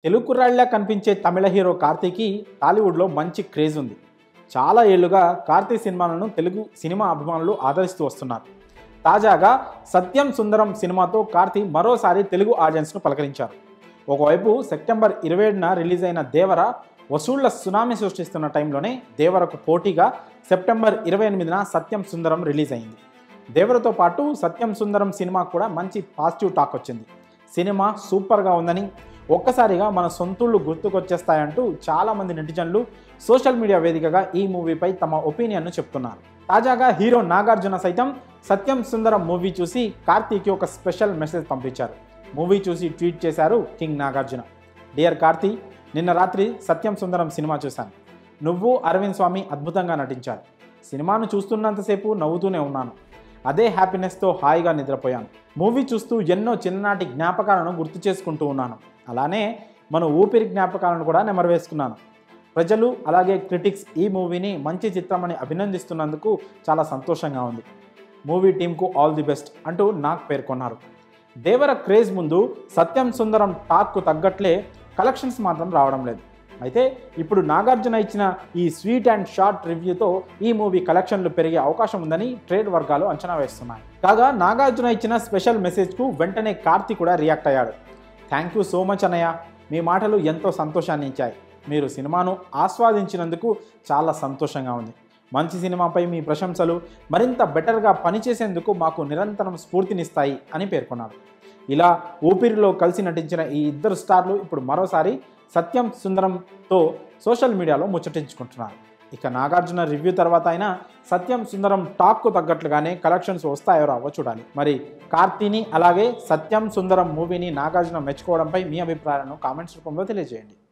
తెలుగు కుర్రాడిలా కనిపించే తమిళ హీరో కార్తీకి టాలీవుడ్లో మంచి క్రేజ్ ఉంది. చాలా ఏళ్లుగా కార్తీ సినిమాలను తెలుగు సినిమా అభిమానులు ఆదరిస్తూ వస్తున్నారు. తాజాగా సత్యం సుందరం సినిమాతో కార్తీ మరోసారి తెలుగు ఆడియన్స్ను పలకరించారు. ఒకవైపు సెప్టెంబర్ 27న రిలీజ్ అయిన దేవర వసూళ్ల సునామీ సృష్టిస్తున్న టైంలోనే దేవరకు పోటీగా సెప్టెంబర్ 28న సత్యం సుందరం రిలీజ్ అయింది. దేవరతో పాటు సత్యం సుందరం సినిమా కూడా మంచి పాజిటివ్ టాక్ వచ్చింది. సినిమా సూపర్గా ఉందని, ఒక్కసారిగా మన సొంతూళ్ళు గుర్తుకొచ్చేస్తాయంటూ చాలామంది నెటిజన్లు సోషల్ మీడియా వేదికగా ఈ మూవీపై తమ ఒపీనియన్ను చెప్తున్నారు. తాజాగా హీరో నాగార్జున సైతం సత్యం సుందరం మూవీ చూసి కార్తీకి ఒక స్పెషల్ మెసేజ్ పంపించారు. మూవీ చూసి ట్వీట్ చేశారు కింగ్ నాగార్జున. డియర్ కార్తీ, నిన్న రాత్రి సత్యం సుందరం సినిమా చూశాను. నువ్వు అరవింద్ స్వామి అద్భుతంగా నటించారు. సినిమాను చూస్తున్నంతసేపు నవ్వుతూనే ఉన్నాను. అదే హ్యాపీనెస్తో హాయిగా నిద్రపోయాను. మూవీ చూస్తూ ఎన్నో చిన్ననాటి జ్ఞాపకాలను గుర్తు చేసుకుంటూ ఉన్నాను. అలానే మన ఊపిరి జ్ఞాపకాలను కూడా నెమరవేసుకున్నాను. ప్రజలు అలాగే క్రిటిక్స్ ఈ మూవీని మంచి చిత్రమని అభినందిస్తున్నందుకు చాలా సంతోషంగా ఉంది. మూవీ టీంకు ఆల్ ది బెస్ట్ అంటూ నాగ్ పేర్కొన్నారు. దేవర క్రేజ్ ముందు సత్యం సుందరం టాక్కు తగ్గట్లే కలెక్షన్స్ మాత్రం రావడం లేదు. అయితే ఇప్పుడు నాగార్జున ఇచ్చిన ఈ స్వీట్ అండ్ షార్ట్ రివ్యూతో ఈ మూవీ కలెక్షన్లు పెరిగే అవకాశం ఉందని ట్రేడ్ వర్గాలు అంచనా వేస్తున్నాయి. కాగా నాగార్జున ఇచ్చిన స్పెషల్ మెసేజ్కు వెంటనే కార్తీ కూడా రియాక్ట్ అయ్యాడు. థ్యాంక్ యూ సో మచ్ అన్నయ్య, మీ మాటలు ఎంతో సంతోషాన్ని ఇచ్చాయి. మీరు సినిమాను ఆస్వాదించినందుకు చాలా సంతోషంగా ఉంది. మంచి సినిమాపై మీ ప్రశంసలు మరింత బెటర్గా పనిచేసేందుకు మాకు నిరంతరం స్ఫూర్తినిస్తాయి అని పేర్కొన్నారు. ఇలా ఊపిరిలో కలిసి నటించిన ఈ ఇద్దరు స్టార్లు ఇప్పుడు మరోసారి సత్యం సుందరంతో సోషల్ మీడియాలో ముచ్చటించుకుంటున్నారు. ఇక నాగార్జున రివ్యూ తర్వాత అయినా సత్యం సుందరం టాక్కు తగ్గట్లుగానే కలెక్షన్స్ వస్తాయో రావో చూడాలి. మరి కార్తీని అలాగే సత్యం సుందరం మూవీని నాగార్జున మెచ్చుకోవడంపై మీ అభిప్రాయాలను కామెంట్స్ రూపంలో తెలియజేయండి.